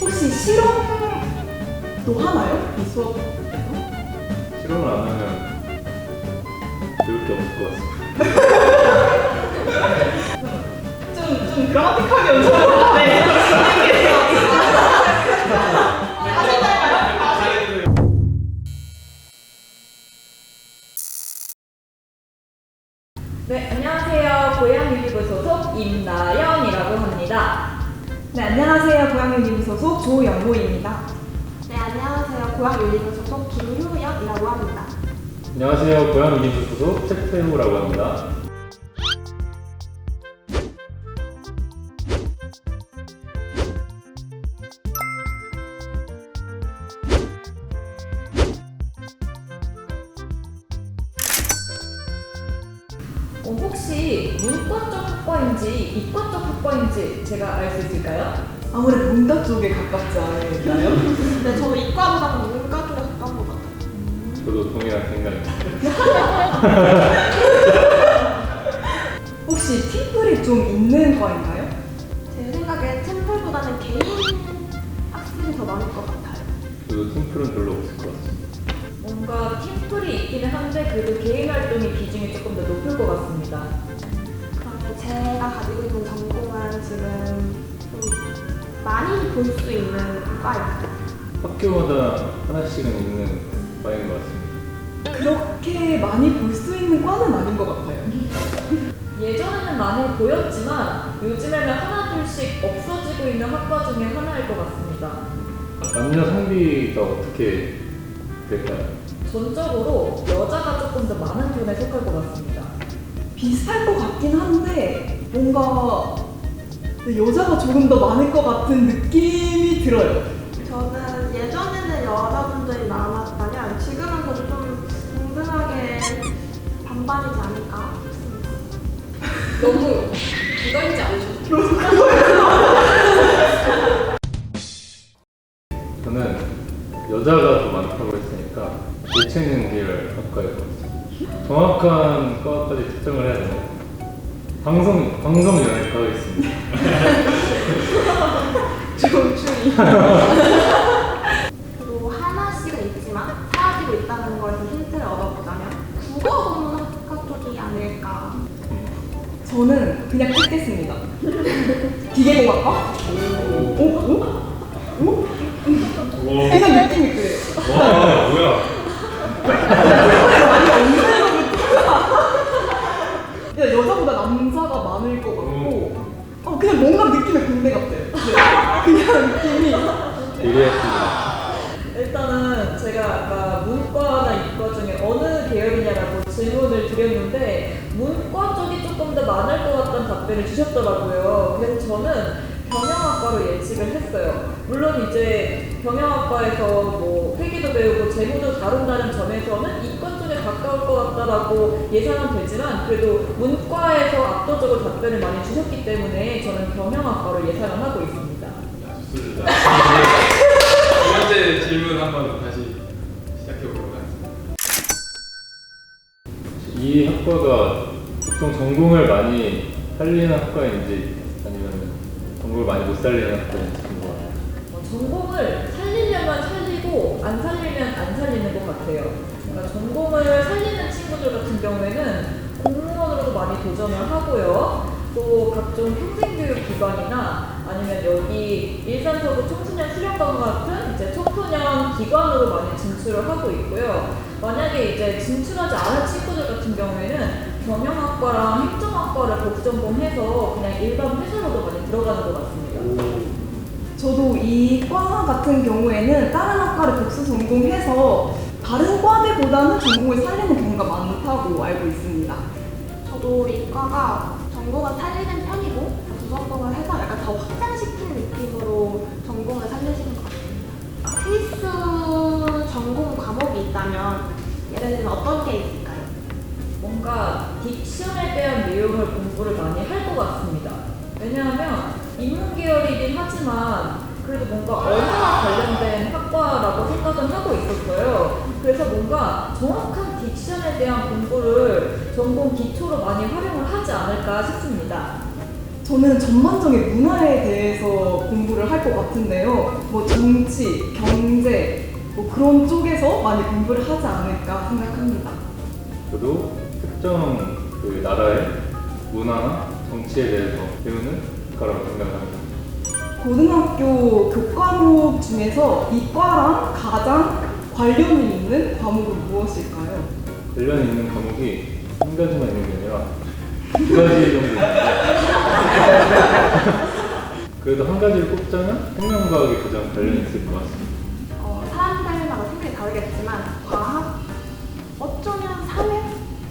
혹시 실험도 하나요? 이 수업에서? 실험을 안 하면 배울 게 없을 것 같습니다. 좀 드라마틱하게 연습을 네. 네, 안녕하세요. 고양유니브 소속 임나연이라고 합니다. 네, 안녕하세요. 고양유니브 소속 조영호입니다. 네, 안녕하세요. 고양유니브 소속 김효영이라고 합니다. 안녕하세요. 고양 유니브 소속 최태호라고 합니다. 혹시 문과 쪽 학과인지 이과 쪽 학과인지 제가 알 수 있을까요? 아무래도 문과 쪽에 가깝지 않을까요? 네, 저도 이과보다는 문과 쪽에 가까운 것 같아요. 저도 동일한 생각입니다. 혹시 팀플이 좀 있는 과인가요? 제 생각에 템플보다는 개인 학습이 더 많을 것 같아요. 저도 팀플은 별로 없을 것 같습니다. 뭔가 팀플이 있기는 한데 그래도 개인 활동의 비중이 조금 더 높을 것 같습니다. 그러면 제가 가지고 있는 전공은 지금 좀 많이 볼 수 있는 과입니다. 학교마다 하나씩은 있는 과인 것 같습니다. 그렇게 많이 볼 수 있는 과는 아닌 것 같아요. 예전에는 많이 보였지만 요즘에는 하나 둘씩 없어지고 있는 학과 중에 하나일 것 같습니다. 남녀 성비가 어떻게 될까요? 전적으로 여자가 조금 더 많은 편에 속할 것 같습니다. 비슷할 것 같긴 한데 뭔가 여자가 조금 더 많을 것 같은 느낌이 들어요. 저는 예전에는 여자분들이 많았다면 지금은 그래도 좀 동등하게 반반이지 않을까 싶습니다. 너무 부담이지 않으셨어요? 저는 여자가 더 많다고 했으니까 예체능 계열 학과일 것 같습니다. 정확한 과까지 특정을 해야 되나요? 방송연예과 하겠습니다. 조충이. 그리고 하나씩은 있지만 사라지고 있다는 거에서 힌트를 얻어보자면 국어 전문학과 쪽이 아닐까. 저는 그냥 찍겠습니다. 기계공학과? 오? 이런 느낌이 그래요. 와 뭐야? 그냥 여자보다 남자가 많을 것 같고 그냥 뭔가 느낌의 군대 같아요. 네. 그냥 느낌이 예리했습니다. 일단은 제가 아까 문과나 이과 중에 어느 계열이냐라고 질문을 드렸는데 문과 쪽이 조금 더 많을 것 같다는 답변을 주셨더라고요. 그래서 저는 경영학과로 예측을 했어요. 물론 이제 경영학과에서 뭐 회계도 배우고 재무도 다룬다는 점에서는 이과 쪽에 가까울 것 같다라고 예상은 되지만 그래도 문과에서 압도적으로 답변을 많이 주셨기 때문에 저는 경영학과로 예상을 하고 있습니다. 좋습니다. 두 번째 질문 한번 다시 시작해 보도록 하겠습니다. 이 학과가 보통 전공을 많이 살리는 학과인지 아니면 전공을 많이 못 살리는 학과인지 궁금합니다. 전공을 살리려면 살리고 안 살리면 안 살리는 것 같아요. 그러니까 전공을 살리는 친구들 같은 경우에는 공무원으로도 많이 도전을 하고요. 또 각종 평생교육 기관이나 아니면 여기 일산서구 청소년 수련관 같은 이제 청소년 기관으로 많이 진출을 하고 있고요. 만약에 이제 진출하지 않은 친구들 같은 경우에는 경영학과랑 행정학과를 복전공해서 그냥 일반 회사로도 많이 들어가는 것 같습니다. 저도 이 과 같은 경우에는 다른 학과를 복수 전공해서 다른 과대보다는 전공을 살리는 경우가 많다고 알고 있습니다. 저도 이과가 전공을 살리는 편이고 부전공을 해서 약간 더 확장시키는 느낌으로 전공을 살리시는 것 같습니다. 필수 전공 과목이 있다면 예를 들면 어떤 게 있을까요? 뭔가 딕션에 대한 내용을 공부를 많이 할 것 같습니다. 왜냐하면 인문 계열이긴 하지만 그래도 뭔가 언어와 관련된 학과라고 생각은 하고 있었어요. 그래서 뭔가 정확한 딕션에 대한 공부를 전공 기초로 많이 활용을 하지 않을까 싶습니다. 저는 전반적인 문화에 대해서 공부를 할 것 같은데요. 뭐 정치, 경제 뭐 그런 쪽에서 많이 공부를 하지 않을까 생각합니다. 저도 특정 그 나라의 문화나 정치에 대해서 배우는 거라고 생각합니다. 고등학교 교과목 중에서 이과랑 가장 관련이 있는 과목은 무엇일까요? 관련 있는 과목이 한 가지만 있는 게 아니라 두 가지 정도 있는데 그래도 한 가지를 꼽자면 생명과학이 가장 관련이 있을 것 같습니다. 사람들마다 생각이 다르겠지만 과학, 어쩌면 사회?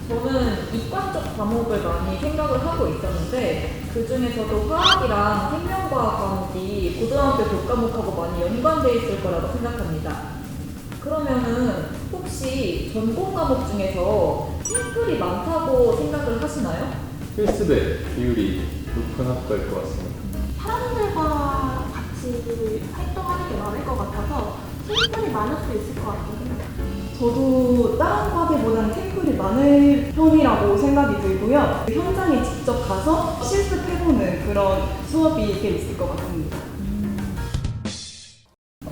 저는 이과 쪽 과목을 많이 생각을 하고 있었는데 그 중에서도 화학이랑 생명과학 과목이 고등학교 교과목하고 많이 연관돼 있을 거라고 생각합니다. 그러면은 혹시 전공 과목 중에서 팀플이 많다고 생각을 하시나요? 필수대 비율이 높은 학과일 것 같습니다. 사람들과 같이 활동하는 게 많을 것 같아서 팀플이 많을 수 있을 것 같긴 해요. 저도 다른 과대보다는 템플이 많을 편이라고 생각이 들고요. 현장에 직접 가서 실습해보는 그런 수업이 꽤 있을 것 같습니다.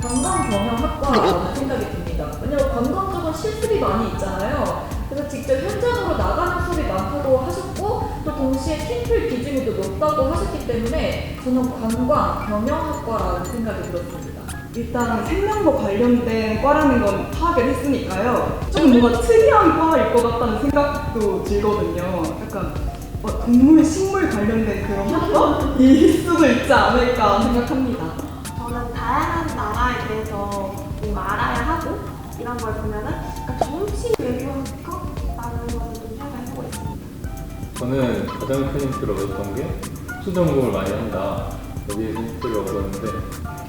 관광경영학과라는 생각이 듭니다. 왜냐면 관광 쪽은 실습이 많이 있잖아요. 그래서 직접 현장으로 나가는 수업이 많다고 하셨고 또 동시에 팀플 비중이 또 높다고 하셨기 때문에 저는 관광경영학과라는 생각이 들었습니다. 일단 생명과 관련된 과라는 건 파악을 했으니까요. 좀 뭔가 특이한 과일 것 같다는 생각도 들거든요. 약간 동물, 식물 관련된 그런 학과일 수도 있지 않을까 생각합니다. 저는 다양한 나라에 대해서 뭔가 알아야 하고 이런 걸 보면은 약간 정치 외교학과라는 거를 좀 생각을 해보고 있습니다. 저는 가장 큰 힌트를 얻었던 게 특수 전공을 많이 한다. 여기에서 힌트를 얻었는데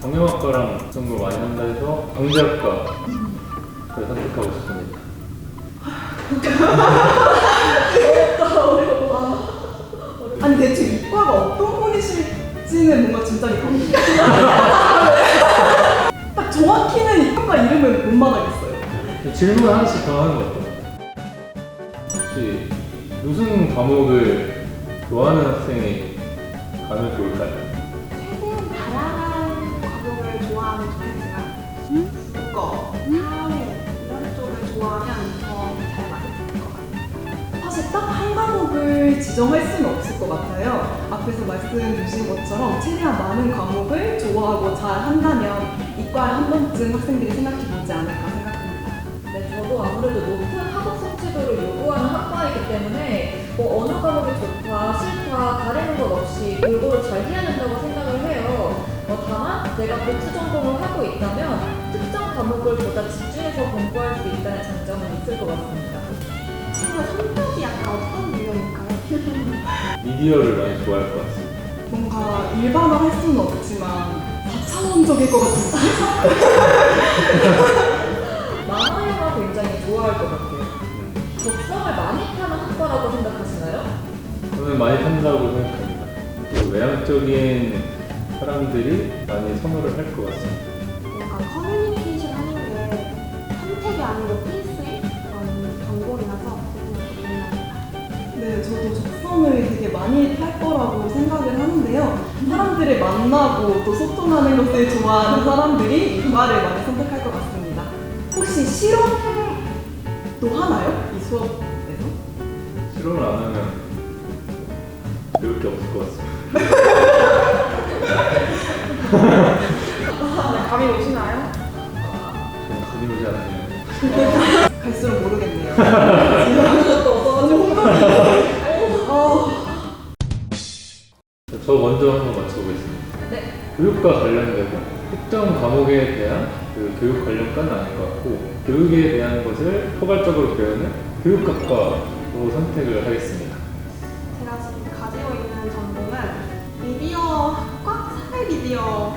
경영학과랑 특수 전공을 많이 한다 해서 경제학과를 선택하고 싶습니다. 아니 대체 이과가 어떤 분이실지는 뭔가 짐작이 갑니다. 딱 정확히는 이과 이름을 못 말하겠어요. 질문 하나씩 더 하는 것 같아요. 혹시 무슨 과목을 좋아하는 학생이 가면 좋을까요? 최대한 다양한 과목을 좋아하면 좋겠지만 국어, 사회 이런 쪽을 좋아하면 더 잘 맞을 것 같아요. 사실 딱 한 과목을 지정할 수는 없을 것 같아요. 앞에서 말씀 주신 것처럼 최대한 많은 과목을 좋아하고 잘 한다면 이과를 한 번쯤 학생들이 생각해 보지 않을까 생각합니다. 네, 저도 아무래도 높은 학업 성취도를 요구하는 학과이기 때문에 뭐 어느 과목이 좋다, 싫다, 가리는 것 없이 골고루 잘 해야 된다고 생각을 해요. 다만 내가 복수 전공을 하고 있다면 특정 과목을 보다 집중해서 공부할 수 있다는 장점은 있을 것 같습니다. 친구의 성격이 약간 어떤 유형일까요? 미디어를 많이 좋아할 것 같습니다. 뭔가 일반화할 수는 없지만 4차원적일 것 같은데. 만화 영화 굉장히 좋아할 것 같아요. 적성을 많이 타는 학과라고 생각하시나요? 저는 많이 한다고 생각합니다. 또 외향적인 사람들이 많이 선호를 할 것 같습니다. 뭔가 커뮤니케이션 하는 게 선택이 아니고 필수인 그런 전공이라서 고민합니다. 네, 저도 적성을 되게 많이 탈 거라고 생각을 하는데요. 사람들을 만나고 또 소통하는 것을 좋아하는 사람들이 이과를 많이 선택할 것 같습니다. 혹시 실험도 하나요? 이 수업에서? 실험을 안 하면 배울 게 없을 것 같습니다. 감이 오시나요? 저는 감이 오지 않네요. 갈수록 모르겠네요. 아무것도 없어가지고 저 먼저 한번 맞춰보겠습니다. 네. 교육과 관련되고 특정 과목에 대한 그 교육 관련과는 아닌 것 같고 교육에 대한 것을 포괄적으로 배우는 교육학과로 선택을 하겠습니다. 제가 지금 가지고 있는 전공은 미디어학과, 사회 미디어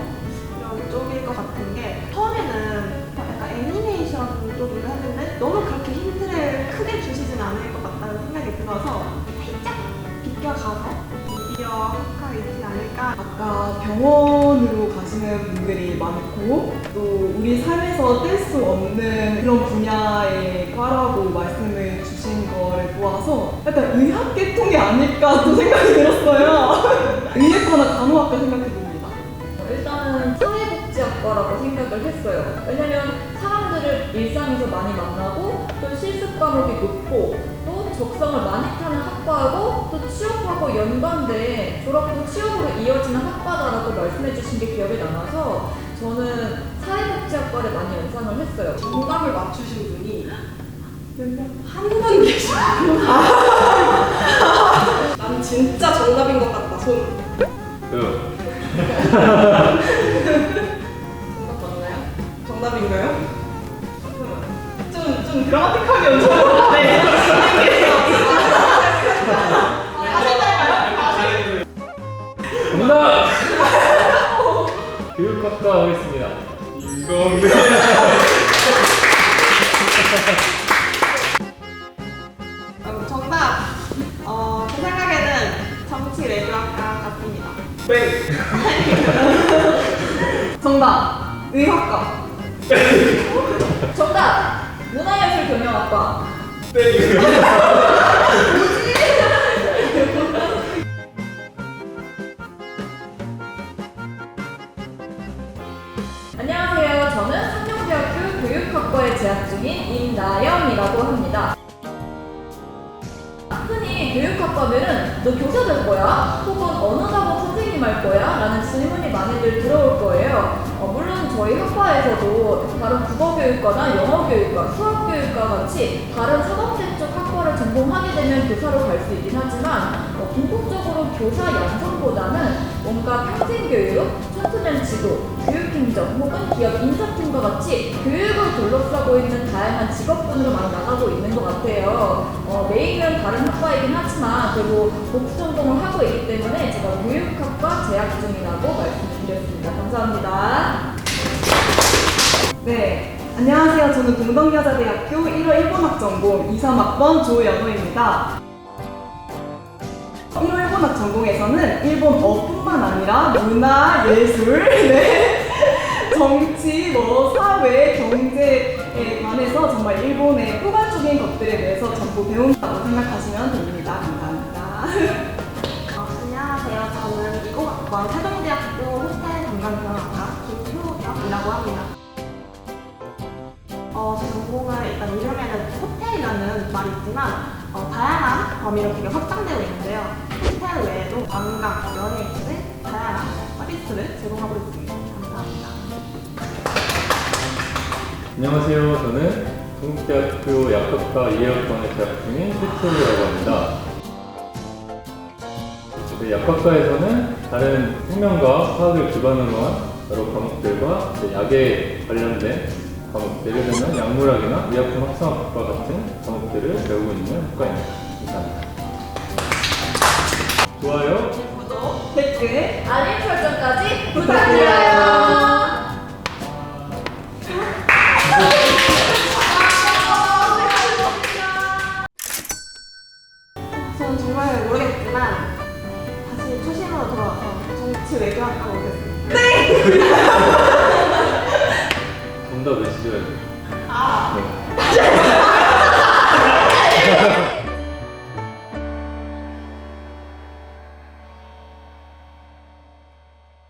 이런 쪽일 것 같은 게 처음에는 약간 애니메이션 쪽으로 했는데 너무 그렇게 힌트를 크게 주시진 않을 것 같다는 생각이 들어서 살짝 비껴가서 미디어 학과에 있지 않을까. 아까 병원으로 가시는 분들이 많고 또 우리 삶에서 뗄 수 없는 그런 분야의 과라고 말씀을 주신 거를 보아서 약간 의학계통이 아닐까 또 생각이 들었어요. 의예과나 간호학과 생각해봅니다. 일단은 사회복지학과라고 생각을 했어요. 왜냐면 사람들을 일상에서 많이 만나고 또 실습 과목이 높고 또 적성을 많이 타는 학과하고 또 취업하고 연관된 졸업 후 취업으로 이어지는 학과다라고 말씀해 주신 게 기억에 남아서 저는 사회복지학과를 많이 연상을 했어요. 정답을 맞추신 분이 한 분 계시거든요. 난 진짜 정답인 것 같다. 손. 그 정답 맞나요? 정답인가요? 좀 드라마틱하게 연습했는데 정답! 교육학과 하겠습니다. 인공대. 정답. 제 생각에는 정치 외교학과 같습니다. 정답 의학과. 정답! 문화예술경영학과. 안녕하세요. 저는 상명대학교 교육학과에 재학 중인 임나영이라고 합니다. 흔히 교육학과면은 너 교사 될 거야? 혹은 어느 과목 선생님 할 거야? 라는 질문이 많이들 들어올 거예요. 물론 저희 학과에서도 다른 국어교육과나 영어교육과, 수학교육과 같이 다른 산업대 쪽 학과를 전공하게 되면 교사로 갈 수 있긴 하지만 궁극적으로 교사 양성보다는 뭔가 평생교육, 청소년 지도, 교육행정 혹은 기업 인사팀과 같이 교육을 둘러싸고 있는 다양한 직업군으로 많이 나가고 있는 것 같아요. 메인은 다른 학과이긴 하지만 그리고 복수 전공을 하고 있기 때문에 제가 교육학과 재학 중이라고 말씀을 드렸습니다. 감사합니다. 네, 안녕하세요. 저는 동덕여자대학교 1호 일본학 전공 23학번 조연호입니다. 1호 일본학 전공에서는 일본어뿐만 아니라 문화, 예술, 네, 정치, 사회, 경제에 관해서 정말 일본의 포괄적인 것들에 대해서 전부 배운다고 생각하시면 됩니다. 감사합니다. 안녕하세요. 저는 미국학번 세종대학교 호텔 관광경영학과 김효경이라고 합니다. 제 전공은 일단 이름에는 호텔이라는 말이 있지만 다양한 범위로 되게 확장되어 있는데요. 호텔 외에도 관광, 연예 등 다양한 서비스를 제공하고 있습니다. 감사합니다. 안녕하세요. 저는 동국대학교 약학과 2학번에 재학 중인 최초라고 합니다. 약학과에서는 다른 생명과 화학을 기반으로 한 여러 과목들과 약에 관련된 과목, 예를 들면 약물학이나 의약품 합성학과 같은 과목들을 배우고 있는 학과입니다. 감사합니다. 좋아요, 구독, 댓글, 알림 설정까지 부탁드려요. 저는 정말 모르겠지만 다시 초심으로 돌아와서 정치 외교학과 오겠습니다. 정답 외치셔야 돼요. 아. 네.